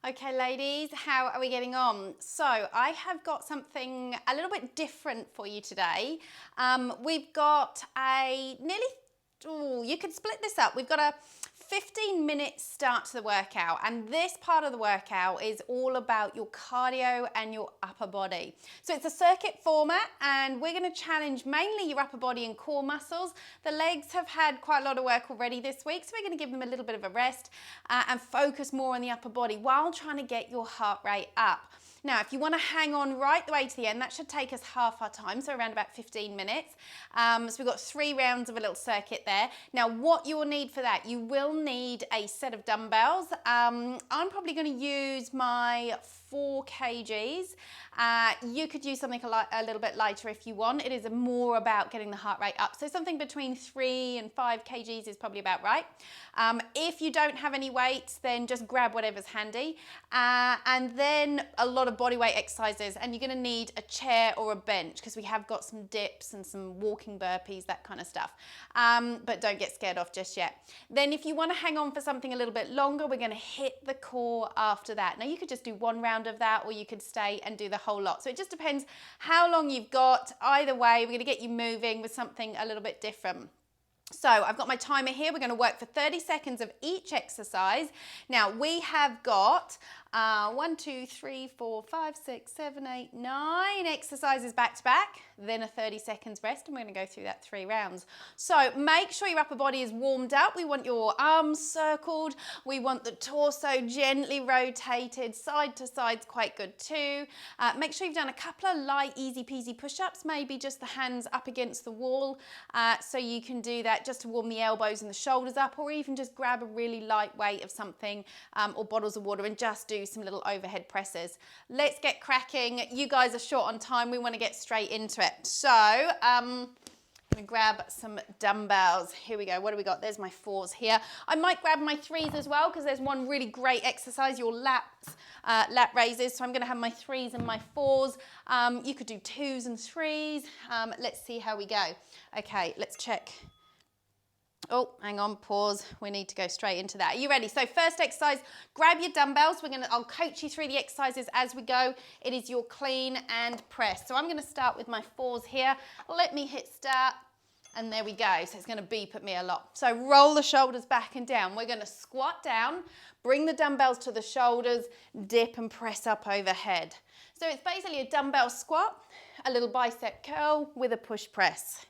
Okay, ladies, how are we getting on? So I have got something a little bit different for you today. We've got you could split this up. We've got a 15-minute start to the workout, and this part of the workout is all about your cardio and your upper body. So it's a circuit format, and we're going to challenge mainly your upper body and core muscles. The legs have had quite a lot of work already this week, so we're going to give them a little bit of a rest and focus more on the upper body while trying to get your heart rate up. Now, if you want to hang on right the way to the end, that should take us half our time, so around about 15 minutes. So we've got 3 rounds of a little circuit there. Now, what you will need for that, you will need a set of dumbbells. I'm probably going to use my 4 kgs. You could use something a little bit lighter if you want. It is more about getting the heart rate up. So something between 3 and 5 kgs is probably about right. If you don't have any weights, then just grab whatever's handy. And then a lot of body weight exercises, and you're going to need a chair or a bench because we have got some dips and some walking burpees, that kind of stuff. But don't get scared off just yet. Then if you want to hang on for something a little bit longer, we're going to hit the core after that. Now you could just do 1 round of that, or you could stay and do the whole lot. So it just depends how long you've got. Either way, we're going to get you moving with something a little bit different. So I've got my timer here. We're going to work for 30 seconds of each exercise. Now we have got 1, 2, 3, 4, 5, 6, 7, 8, 9 exercises back to back, then a 30 seconds rest, and we're going to go through that 3 rounds. So make sure your upper body is warmed up. We want your arms circled. We want the torso gently rotated, side to side's quite good too. Make sure you've done a couple of light, easy peasy push-ups, maybe just the hands up against the wall, so you can do that just to warm the elbows and the shoulders up, or even just grab a really light weight of something or bottles of water and just do some little overhead presses. Let's get cracking. You guys are short on time. We want to get straight into it. So I'm going to grab some dumbbells. Here we go. What do we got? There's my 4s here. I might grab my 3s as well because there's one really great exercise, your lat raises. So I'm going to have my 3s and my 4s. You could do 2s and 3s. Let's see how we go. Okay, let's check. Oh, hang on, pause. We need to go straight into that. Are you ready? So first exercise, grab your dumbbells. I'll coach you through the exercises as we go. It is your clean and press. So I'm going to start with my 4s here. Let me hit start, and there we go. So it's going to beep at me a lot. So roll the shoulders back and down. We're going to squat down, bring the dumbbells to the shoulders, dip and press up overhead. So it's basically a dumbbell squat, a little bicep curl with a push press.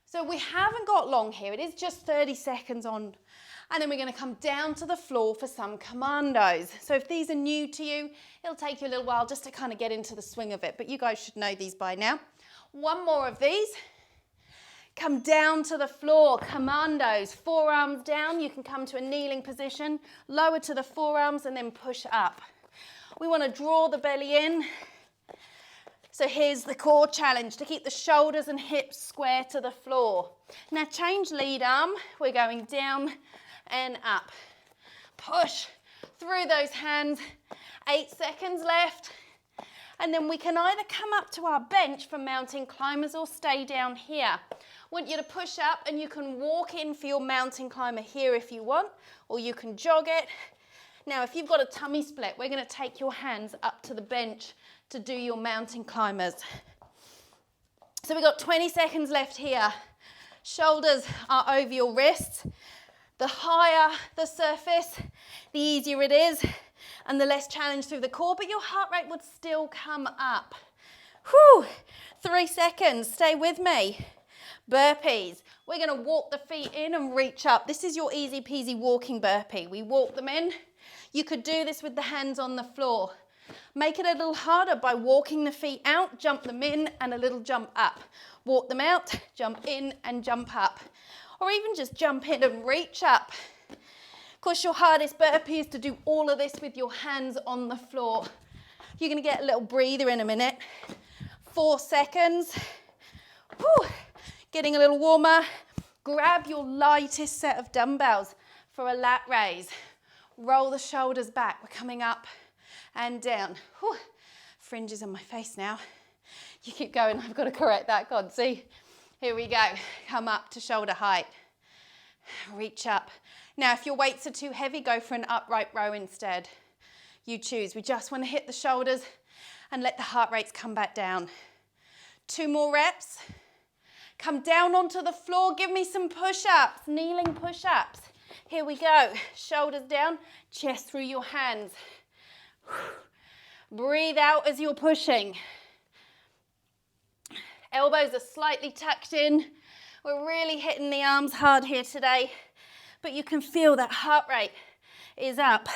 So we haven't got long here. It is just 30 seconds on. And then we're going to come down to the floor for some commandos. So if these are new to you, it'll take you a little while just to kind of get into the swing of it. But you guys should know these by now. 1 more of these. Come down to the floor, commandos. Forearms down. You can come to a kneeling position. Lower to the forearms and then push up. We want to draw the belly in. So here's the core challenge, to keep the shoulders and hips square to the floor. Now change lead arm. We're going down and up. Push through those hands. 8 seconds left. And then we can either come up to our bench for mountain climbers or stay down here. I want you to push up, and you can walk in for your mountain climber here if you want, or you can jog it. Now, if you've got a tummy split, we're going to take your hands up to the bench to do your mountain climbers. So we've got 20 seconds left here. Shoulders are over your wrists. The higher the surface, the easier it is, and the less challenge through the core, but your heart rate would still come up. Whew, 3 seconds, stay with me. Burpees. We're going to walk the feet in and reach up. This is your easy peasy walking burpee. We walk them in. You could do this with the hands on the floor. Make it a little harder by walking the feet out, jump them in, and a little jump up. Walk them out, jump in, and jump up. Or even just jump in and reach up. Of course, your hardest burpee is to do all of this with your hands on the floor. You're going to get a little breather in a minute. 4 seconds. Whew. Getting a little warmer. Grab your lightest set of dumbbells for a lat raise. Roll the shoulders back. We're coming up and down. Whew. Fringes on my face now. You keep going. I've got to correct that. God, see? Here we go. Come up to shoulder height. Reach up. Now, if your weights are too heavy, go for an upright row instead. You choose. We just want to hit the shoulders and let the heart rates come back down. 2 more reps. Come down onto the floor. Give me some push-ups, kneeling push-ups. Here we go. Shoulders down, chest through your hands. Breathe out as you're pushing. Elbows are slightly tucked in. We're really hitting the arms hard here today, but you can feel that heart rate is up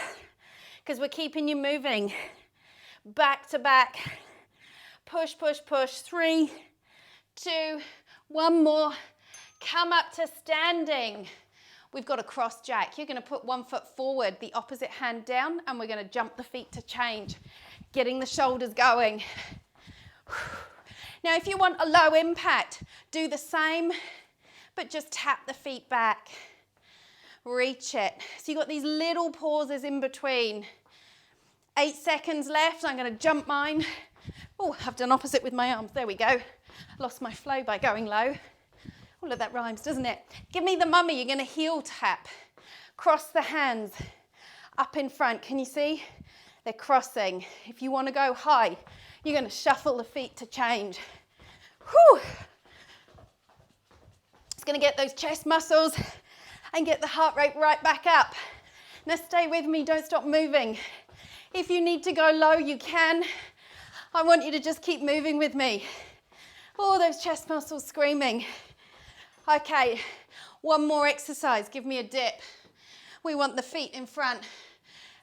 because we're keeping you moving. Back to back. Push, push, push. 3, 2, 1 more. Come up to standing. We've got a cross jack. You're going to put 1 foot forward, the opposite hand down, and we're going to jump the feet to change, getting the shoulders going. Now, if you want a low impact, do the same, but just tap the feet back. Reach it. So you've got these little pauses in between. 8 seconds left. I'm going to jump mine. Oh, I've done opposite with my arms. There we go. Lost my flow by going low. Oh, look, that rhymes, doesn't it? Give me the mummy. You're going to heel tap. Cross the hands up in front. Can you see? They're crossing. If you want to go high, you're going to shuffle the feet to change. Whew. It's going to get those chest muscles and get the heart rate right back up. Now stay with me. Don't stop moving. If you need to go low, you can. I want you to just keep moving with me. Oh, those chest muscles screaming. Okay, 1 more exercise. Give me a dip. We want the feet in front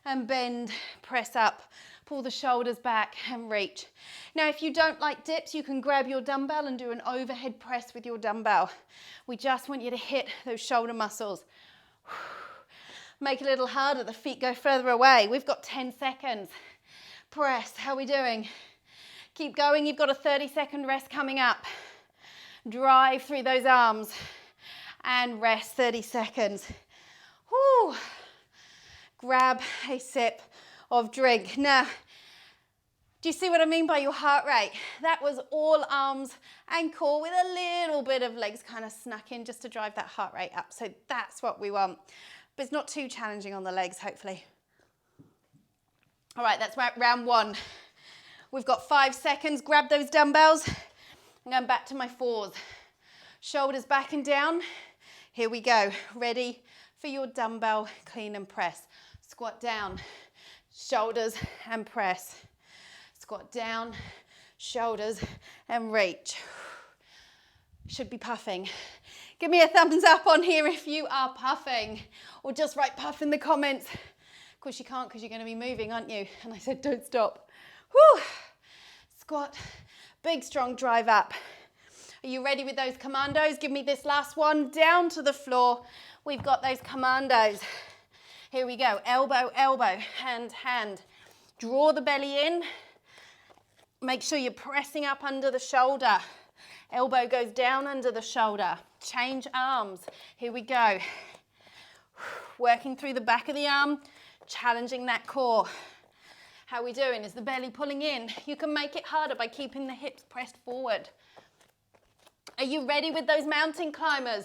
and bend, press up, pull the shoulders back and reach. Now, if you don't like dips, you can grab your dumbbell and do an overhead press with your dumbbell. We just want you to hit those shoulder muscles. Make it a little harder, the feet go further away. We've got 10 seconds. Press, how are we doing? Keep going, you've got a 30-second rest coming up. Drive through those arms and rest 30 seconds. Whew. Grab a sip of drink. Now, do you see what I mean by your heart rate? That was all arms and core with a little bit of legs kind of snuck in just to drive that heart rate up. So that's what we want. But it's not too challenging on the legs, hopefully. All right, that's round 1. We've got 5 seconds. Grab those dumbbells. I'm going back to my 4s. Shoulders back and down. Here we go. Ready for your dumbbell clean and press. Squat down, shoulders and press. Squat down, shoulders and reach. Should be puffing. Give me a thumbs up on here if you are puffing, or just write puff in the comments. Of course you can't because you're going to be moving, aren't you? And I said don't stop. Whew. Squat, big strong drive up. Are you ready with those commandos? Give me this last one, down to the floor. We've got those commandos. Here we go, elbow, elbow, hand, hand. Draw the belly in. Make sure you're pressing up under the shoulder. Elbow goes down under the shoulder. Change arms. Here we go. Working through the back of the arm, challenging that core. How are we doing? Is the belly pulling in? You can make it harder by keeping the hips pressed forward. Are you ready with those mountain climbers?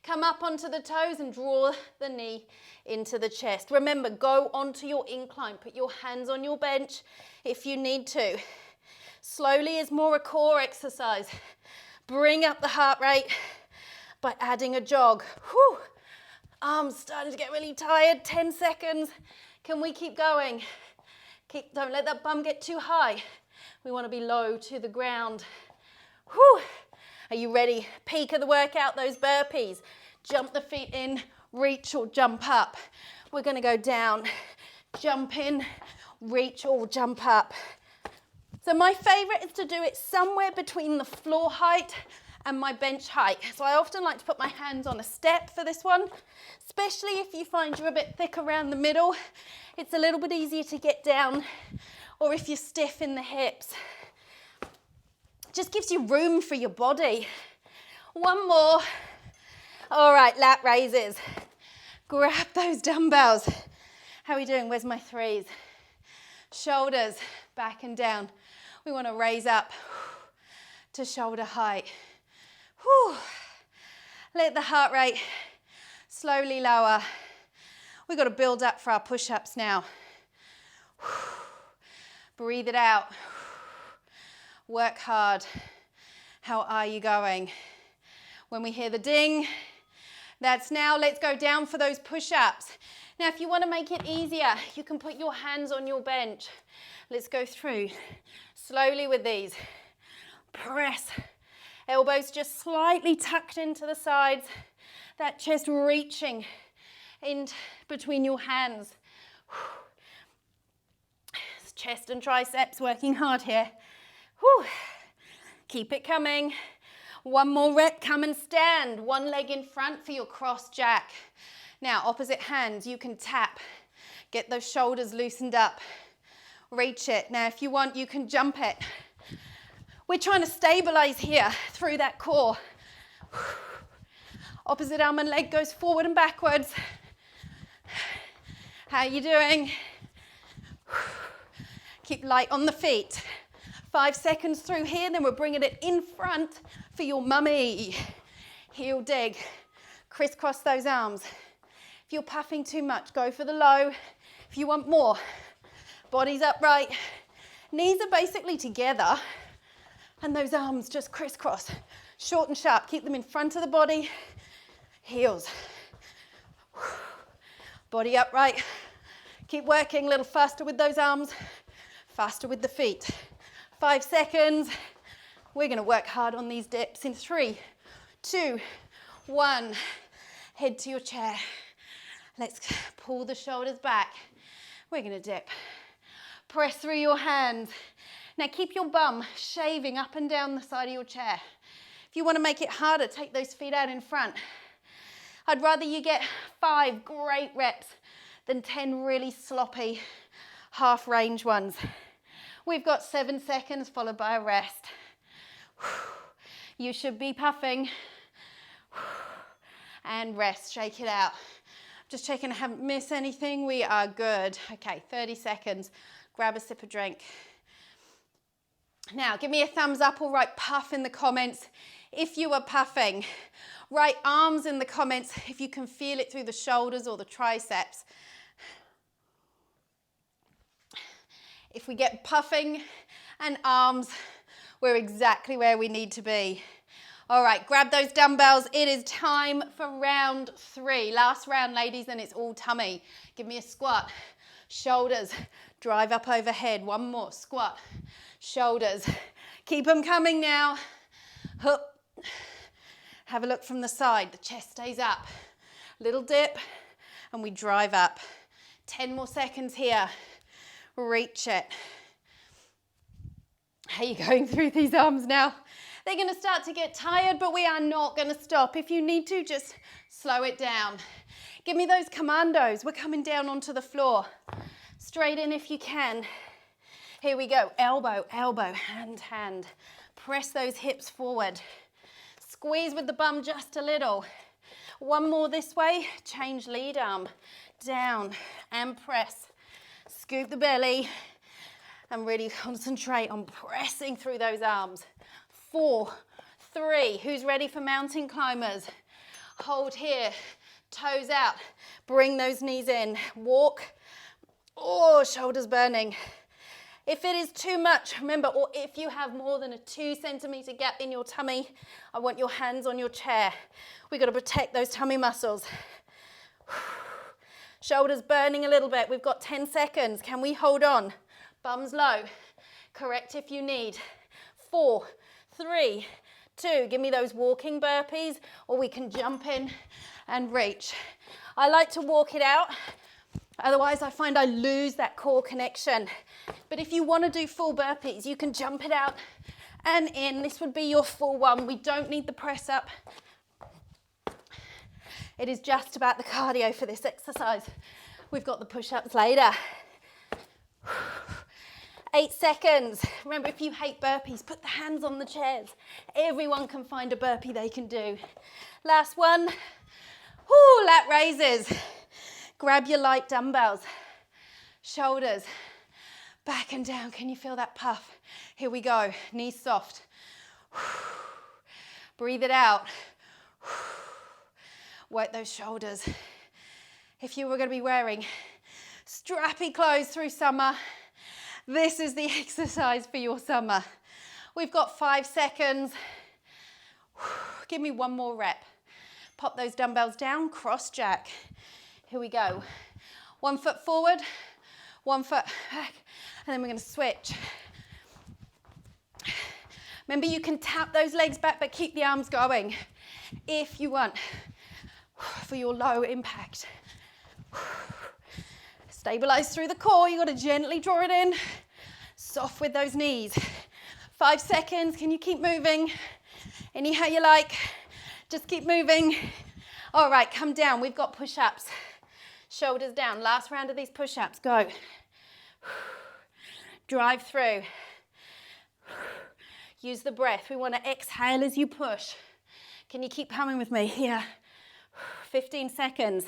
Come up onto the toes and draw the knee into the chest. Remember, go onto your incline. Put your hands on your bench if you need to. Slowly is more a core exercise. Bring up the heart rate by adding a jog. Whew. Arms starting to get really tired. 10 seconds. Can we keep going? Don't let that bum get too high. We want to be low to the ground. Whew. Are you ready? Peak of the workout, those burpees. Jump the feet in, reach or jump up. We're going to go down, jump in, reach or jump up. So my favorite is to do it somewhere between the floor height and my bench height. So I often like to put my hands on a step for this one, especially if you find you're a bit thick around the middle. It's a little bit easier to get down, or if you're stiff in the hips. Just gives you room for your body. 1 more. All right, lat raises. Grab those dumbbells. How are we doing? Where's my 3s? Shoulders back and down. We want to raise up to shoulder height. Whew. Let the heart rate slowly lower. We've got to build up for our push-ups now. Breathe it out. Work hard. How are you going? When we hear the ding, that's now. Let's go down for those push-ups. Now, if you want to make it easier, you can put your hands on your bench. Let's go through slowly with these. Press. Elbows just slightly tucked into the sides. That chest reaching in between your hands. Chest and triceps working hard here. Whew. Keep it coming. One more rep, come and stand. One leg in front for your cross jack. Now, opposite hands, you can tap. Get those shoulders loosened up. Reach it. Now, if you want, you can jump it. We're trying to stabilize here through that core. Opposite arm and leg goes forward and backwards. How are you doing? Keep light on the feet. 5 seconds through here, then we're bringing it in front for your mummy. Heel dig. Crisscross those arms. If you're puffing too much, go for the low. If you want more, body's upright. Knees are basically together, and those arms just crisscross. Short and sharp. Keep them in front of the body. Heels. Body upright. Keep working a little faster with those arms. Faster with the feet. 5 seconds. We're going to work hard on these dips in 3, 2, 1. Head to your chair. Let's pull the shoulders back. We're going to dip. Press through your hands. Now keep your bum shaving up and down the side of your chair. If you want to make it harder, take those feet out in front. I'd rather you get 5 great reps than 10 really sloppy half range ones. We've got 7 seconds followed by a rest. You should be puffing. And rest, shake it out. Just checking I haven't missed anything. We are good. Okay, 30 seconds. Grab a sip of drink. Now, give me a thumbs up or write puff in the comments if you are puffing. Write arms in the comments if you can feel it through the shoulders or the triceps. If we get puffing and arms, we're exactly where we need to be. All right, grab those dumbbells. It is time for round 3. Last round, ladies, and it's all tummy. Give me a squat. Shoulders, drive up overhead. One more, squat. Shoulders. Keep them coming now. Hup. Have a look from the side. The chest stays up. Little dip, and we drive up. 10 more seconds here. Reach it. How are you going through these arms now? They're going to start to get tired, but we are not going to stop. If you need to, just slow it down. Give me those commandos. We're coming down onto the floor. Straight in if you can. Here we go. Elbow, elbow, hand, hand. Press those hips forward. Squeeze with the bum just a little. One more this way. Change lead arm. Down and press. Scoop the belly and really concentrate on pressing through those arms. 4, 3. Who's ready for mountain climbers? Hold here. Toes out. Bring those knees in. Walk. Oh, shoulders burning. If it is too much, remember, or if you have more than a 2 centimeter gap in your tummy, I want your hands on your chair. We've got to protect those tummy muscles. Shoulders burning a little bit. We've got 10 seconds. Can we hold on? Bums low. Correct if you need. 4, 3, 2. Give me those walking burpees, or we can jump in and reach. I like to walk it out. Otherwise, I find I lose that core connection. But if you want to do full burpees, you can jump it out and in. This would be your full one. We don't need the press up. It is just about the cardio for this exercise. We've got the push-ups later. 8 seconds. Remember, if you hate burpees, put the hands on the chairs. Everyone can find a burpee they can do. Last one. Whoo, lat raises. Grab your light dumbbells. Shoulders back and down. Can you feel that puff? Here we go. Knees soft. Breathe it out. Work those shoulders. If you were going to be wearing strappy clothes through summer. This is the exercise for your summer. We've got 5 seconds. Give me one more rep. Pop those dumbbells down, cross jack. Here we go. 1 foot forward, 1 foot back, and then we're going to switch. Remember, you can tap those legs back, but keep the arms going if you want for your low impact. Stabilize through the core. You've got to gently draw it in. Soft with those knees. 5 seconds. Can you keep moving? Anyhow you like. Just keep moving. All right, come down. We've got push-ups. Shoulders down. Last round of these push-ups. Go. Drive through. Use the breath. We want to exhale as you push. Can you keep humming with me? Here. 15 seconds.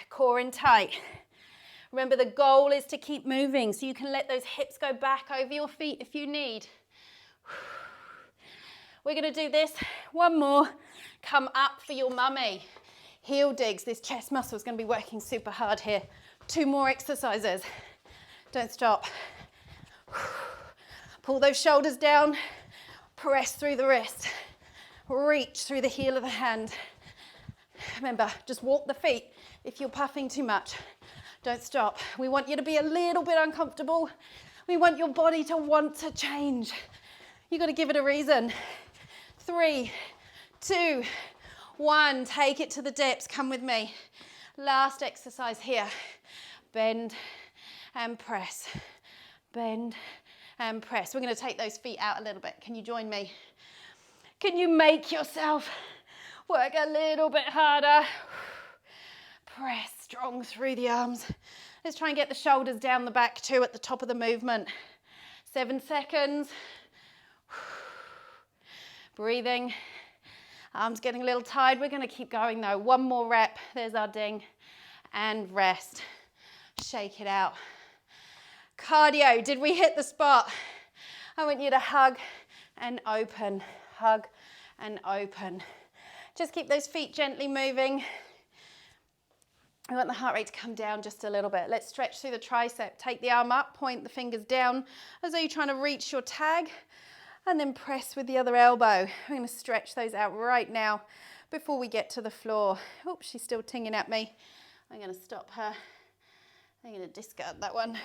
Core in tight. Remember, the goal is to keep moving, so you can let those hips go back over your feet if you need. We're going to do this. One more. Come up for your mummy. Heel digs. This chest muscle is going to be working super hard here. 2 more exercises. Don't stop. Pull those shoulders down. Press through the wrist. Reach through the heel of the hand. Remember, just walk the feet if you're puffing too much. Don't stop. We want you to be a little bit uncomfortable. We want your body to want to change. You've got to give it a reason. 3, 2, 1. Take it to the depths. Come with me. Last exercise here. Bend and press. Bend and press. We're going to take those feet out a little bit. Can you join me? Can you make yourself work a little bit harder? Press strong through the arms. Let's try and get the shoulders down the back too at the top of the movement. 7 seconds. Breathing. Arms getting a little tired. We're going to keep going though. 1 more rep. There's our ding. And rest. Shake it out. Cardio. Did we hit the spot? I want you to hug and open. Hug and open. Just keep those feet gently moving. I want the heart rate to come down just a little bit. Let's stretch through the tricep. Take the arm up, point the fingers down as though you're trying to reach your tag, and then press with the other elbow. We're going to stretch those out right now before we get to the floor. Oops, she's still tinging at me. I'm going to stop her. I'm going to discard that one.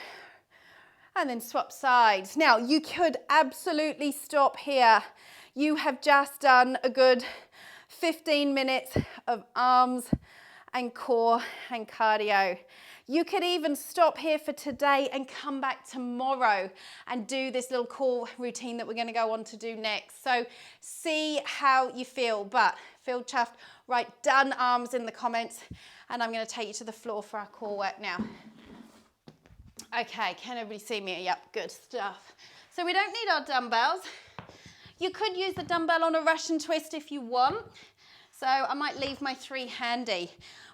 And then swap sides. Now, you could absolutely stop here. You have just done a good 15 minutes of arms and core and cardio. You could even stop here for today and come back tomorrow and do this little core routine that we're going to go on to do next. So see how you feel, but feel chuffed. Write done arms in the comments, and I'm going to take you to the floor for our core work now. Okay, can everybody see me? Yep, good stuff. So we don't need our dumbbells. You could use the dumbbell on a Russian twist if you want. So I might leave my 3 handy.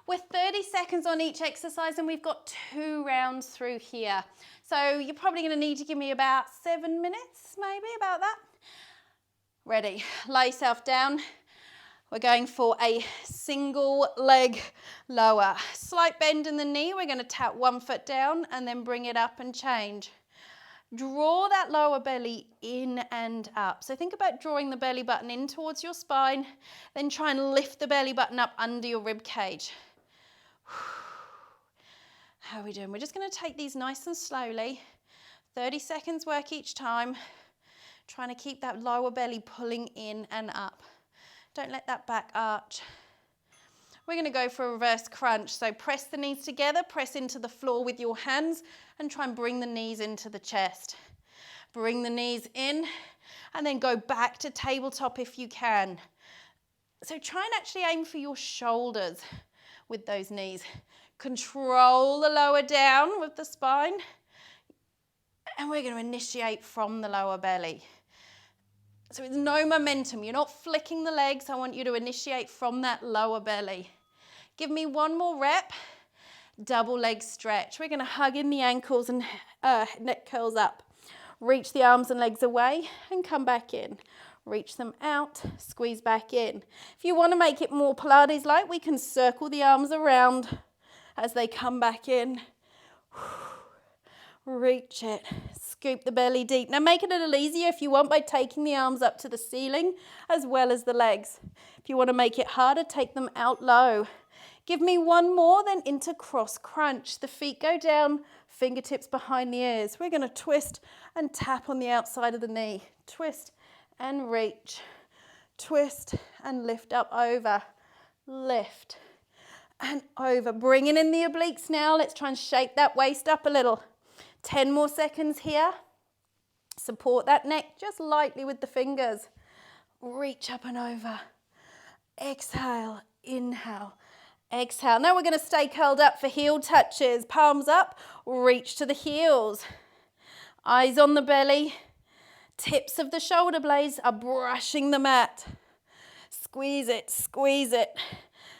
We're 30 seconds on each exercise and we've got 2 rounds through here. So you're probably going to need to give me about 7 minutes, maybe, about that. Ready. Lay yourself down. We're going for a single leg lower. Slight bend in the knee. We're going to tap 1 foot down and then bring it up and change. Draw that lower belly in and up. So think about drawing the belly button in towards your spine, then try and lift the belly button up under your rib cage. How are we doing? We're just going to take these nice and slowly. 30 seconds work each time. Trying to keep that lower belly pulling in and up. Don't let that back arch. We're going to go for a reverse crunch. So press the knees together, press into the floor with your hands and try and bring the knees into the chest. Bring the knees in and then go back to tabletop if you can. So try and actually aim for your shoulders with those knees. Control the lower down with the spine. And we're going to initiate from the lower belly. So it's no momentum. You're not flicking the legs. I want you to initiate from that lower belly. Give me 1 more rep. Double leg stretch. We're going to hug in the ankles and neck curls up. Reach the arms and legs away and come back in. Reach them out, squeeze back in. If you want to make it more Pilates-like, we can circle the arms around as they come back in Reach it. Scoop the belly deep. Now make it a little easier if you want by taking the arms up to the ceiling as well as the legs. If you want to make it harder, take them out low. Give me one more, then into cross crunch. The feet go down, fingertips behind the ears. We're going to twist and tap on the outside of the knee. Twist and reach. Twist and lift up over. Lift and over. Bringing in the obliques now. Let's try and shake that waist up a little. 10 more seconds here. Support that neck just lightly with the fingers. Reach up and over. Exhale, inhale. Exhale. Now we're going to stay curled up for heel touches. Palms up, reach to the heels. Eyes on the belly. Tips of the shoulder blades are brushing the mat. Squeeze it, squeeze it.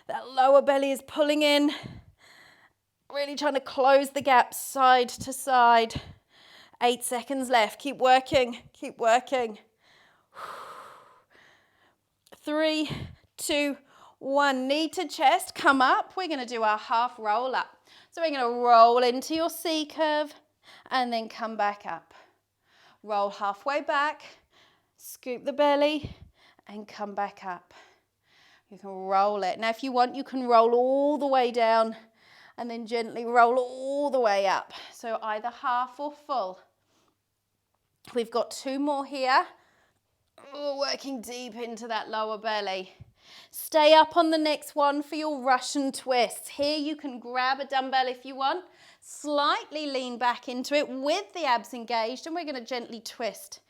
That lower belly is pulling in. Really trying to close the gap side to side. 8 seconds left. Keep working, keep working. 3, 2, 1. Knee to chest, come up. We're going to do our half roll up. So we're going to roll into your C curve and then come back up. Roll halfway back, scoop the belly and come back up. You can roll it. Now if you want, you can roll all the way down and then gently roll all the way up. So either half or full. We've got 2 more here. Working deep into that lower belly. Stay up on the next one for your Russian twists. Here you can grab a dumbbell if you want. Slightly lean back into it with the abs engaged, and we're going to gently twist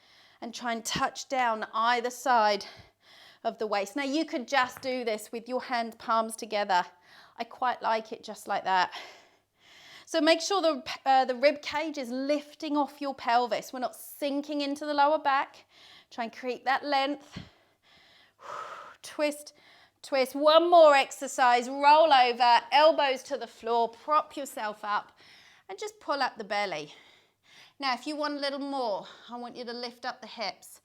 and try and touch down either side of the waist. Now you could just do this with your hand palms together. I quite like it just like that. So make sure the rib cage is lifting off your pelvis. We're not sinking into the lower back. Try and create that length. Twist, twist. One more exercise. Roll over, elbows to the floor, prop yourself up and just pull up the belly. Now, if you want a little more, I want you to lift up the hips.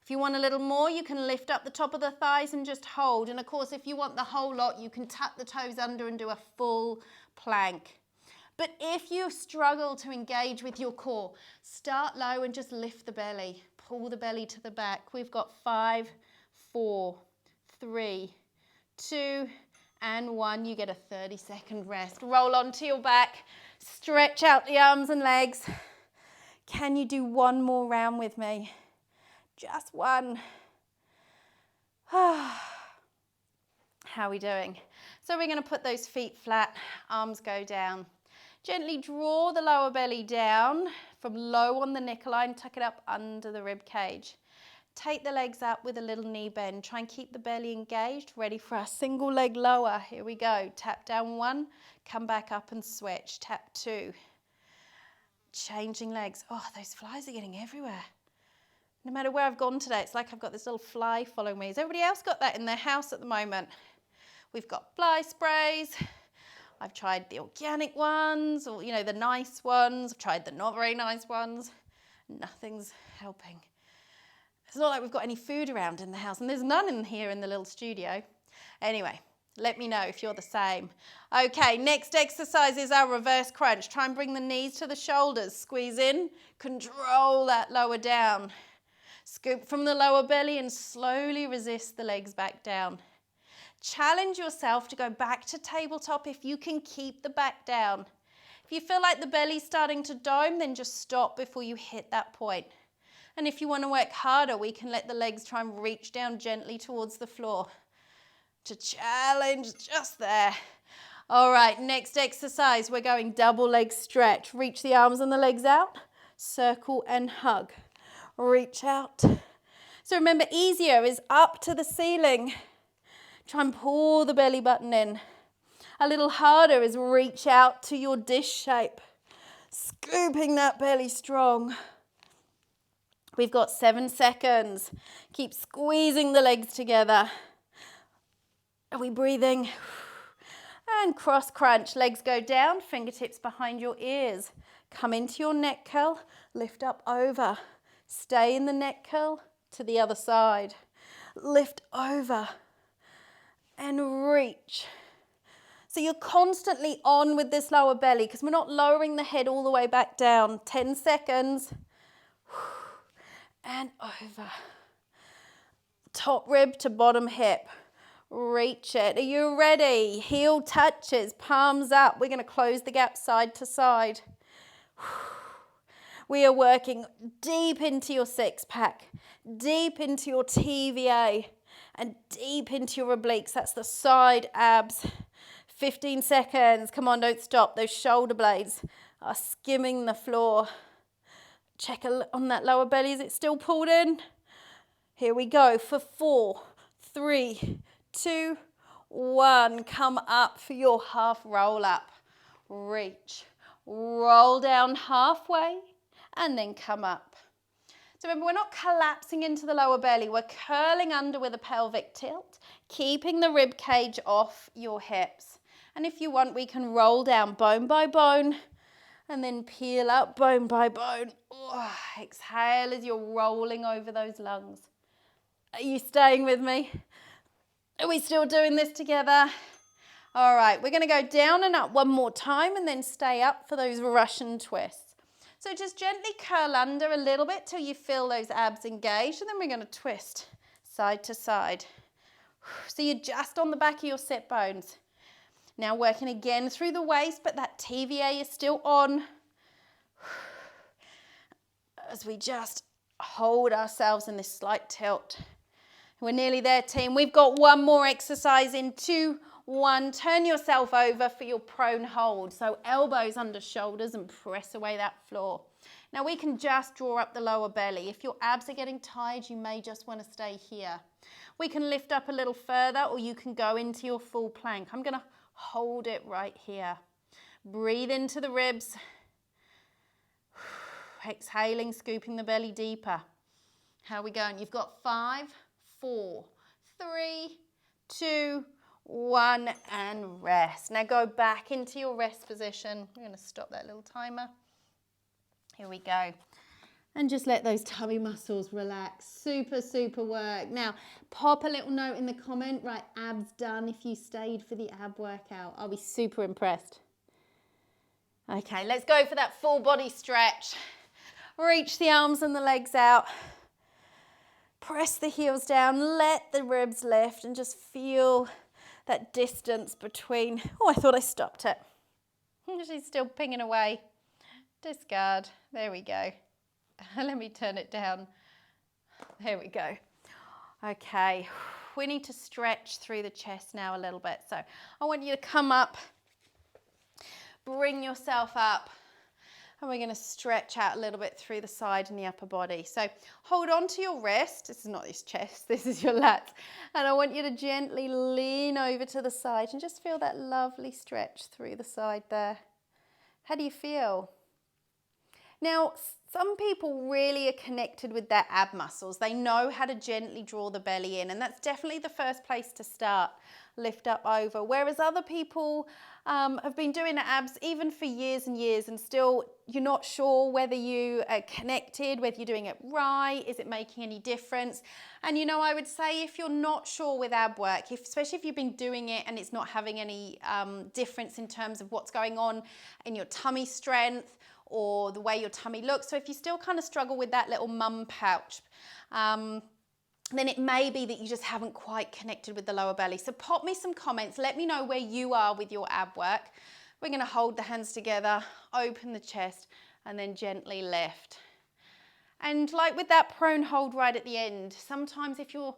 If you want a little more, you can lift up the top of the thighs and just hold. And of course, if you want the whole lot, you can tuck the toes under and do a full plank. But if you struggle to engage with your core, start low and just lift the belly. Pull the belly to the back. We've got 5, 4, 3, 2, and 1. You get a 30-second rest. Roll onto your back. Stretch out the arms and legs. Can you do one more round with me? Just one. How are we doing? So we're going to put those feet flat, arms go down. Gently draw the lower belly down from low on the neckline, tuck it up under the rib cage. Take the legs up with a little knee bend. Try and keep the belly engaged, ready for our single leg lower. Here we go. Tap down 1, come back up and switch. Tap 2. Changing legs. Oh, those flies are getting everywhere. No matter where I've gone today, it's like I've got this little fly following me. Has everybody else got that in their house at the moment? We've got fly sprays. I've tried the organic ones, or, the nice ones. I've tried the not very nice ones. Nothing's helping. It's not like we've got any food around in the house, and there's none in here in the little studio. Anyway, let me know if you're the same. Okay, next exercise is our reverse crunch. Try and bring the knees to the shoulders. Squeeze in, control that lower down. Scoop from the lower belly and slowly resist the legs back down. Challenge yourself to go back to tabletop if you can keep the back down. If you feel like the belly's starting to dome, then just stop before you hit that point. And if you want to work harder, we can let the legs try and reach down gently towards the floor. To challenge just there. All right, next exercise, we're going double leg stretch. Reach the arms and the legs out, circle and hug. Reach out. So remember, easier is up to the ceiling. Try and pull the belly button in. A little harder is reach out to your dish shape. Scooping that belly strong. We've got 7 seconds. Keep squeezing the legs together. Are we breathing? And cross crunch. Legs go down, fingertips behind your ears. Come into your neck curl, lift up over. Stay in the neck curl to the other side. Lift over and reach. So you're constantly on with this lower belly because we're not lowering the head all the way back down. 10 seconds. And over. Top rib to bottom hip. Reach it. Are you ready? Heel touches, palms up. We're going to close the gap side to side. We are working deep into your six pack, deep into your TVA, and deep into your obliques. That's the side abs. 15 seconds. Come on, don't stop. Those shoulder blades are skimming the floor. Check on that lower belly. Is it still pulled in? Here we go for 4, 3, 2, 1. Come up for your half roll up. Reach. Roll down halfway and then come up. So remember, we're not collapsing into the lower belly. We're curling under with a pelvic tilt, keeping the rib cage off your hips. And if you want, we can roll down bone by bone and then peel up bone by bone. Oh, exhale as you're rolling over those lungs. Are you staying with me? Are we still doing this together? All right, we're going to go down and up one more time and then stay up for those Russian twists. So just gently curl under a little bit till you feel those abs engaged, and then we're going to twist side to side. So you're just on the back of your sit bones. Now working again through the waist, but that TVA is still on. As we just hold ourselves in this slight tilt. We're nearly there, team. We've got one more exercise in 2, 1. Turn yourself over for your prone hold. So elbows under shoulders and press away that floor. Now we can just draw up the lower belly. If your abs are getting tired, you may just want to stay here. We can lift up a little further, or you can go into your full plank. I'm going to hold it right here. Breathe into the ribs. Exhaling, scooping the belly deeper. How are we going? You've got 5, 4, 3, 2, 1, and rest. Now go back into your rest position. I'm going to stop that little timer. Here we go. And just let those tummy muscles relax. Super, super work. Now, pop a little note in the comment, right, abs done if you stayed for the ab workout. I'll be super impressed. Okay, let's go for that full body stretch. Reach the arms and the legs out. Press the heels down, let the ribs lift, and just feel that distance between. Oh, I thought I stopped it. She's still pinging away. Discard. There we go. Let me turn it down. There we go. Okay, we need to stretch through the chest now a little bit. So I want you to come up, bring yourself up, and we're going to stretch out a little bit through the side and the upper body. So hold on to your wrist. This is not your chest, this is your lats. And I want you to gently lean over to the side and just feel that lovely stretch through the side there. How do you feel? Now, some people really are connected with their ab muscles. They know how to gently draw the belly in, and that's definitely the first place to start. Lift up over. Whereas other people have been doing abs even for years and years, and still you're not sure whether you are connected, whether you're doing it right, is it making any difference? And you know, I would say if you're not sure with ab work, especially if you've been doing it and it's not having any difference in terms of what's going on in your tummy strength, or the way your tummy looks. So if you still kind of struggle with that little mum pouch, then it may be that you just haven't quite connected with the lower belly. So pop me some comments. Let me know where you are with your ab work. We're going to hold the hands together, open the chest, and then gently lift. And like with that prone hold right at the end, sometimes if you're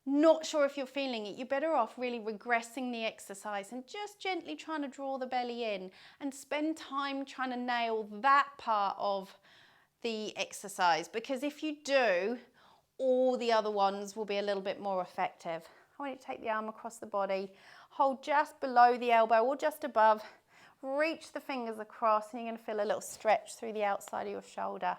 not sure if you're feeling it, you're better off really regressing the exercise and just gently trying to draw the belly in and spend time trying to nail that part of the exercise, because if you do, all the other ones will be a little bit more effective. I want you to take the arm across the body, hold just below the elbow or just above, reach the fingers across, and you're going to feel a little stretch through the outside of your shoulder.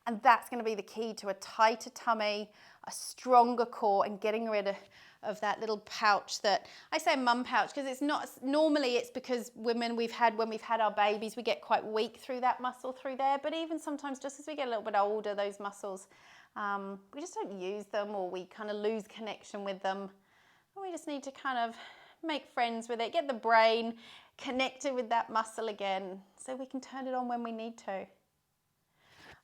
And that's going to be the key to a tighter tummy, a stronger core, and getting rid of that little pouch that, I say mum pouch because it's not, normally it's because women when we've had our babies, we get quite weak through that muscle through there. But even sometimes just as we get a little bit older, those muscles, we just don't use them, or we kind of lose connection with them. We just need to kind of make friends with it, get the brain connected with that muscle again so we can turn it on when we need to.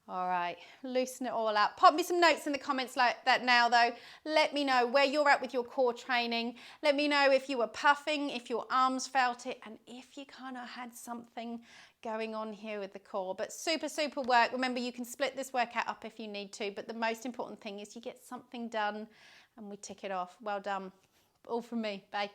All right, loosen it all up. Pop me some notes in the comments like that now though. Let me know where you're at with your core training. Let me know if you were puffing, if your arms felt it, and if you kind of had something going on here with the core. But super, super work. Remember, you can split this workout up if you need to, but the most important thing is you get something done and we tick it off. Well done. All from me. Bye.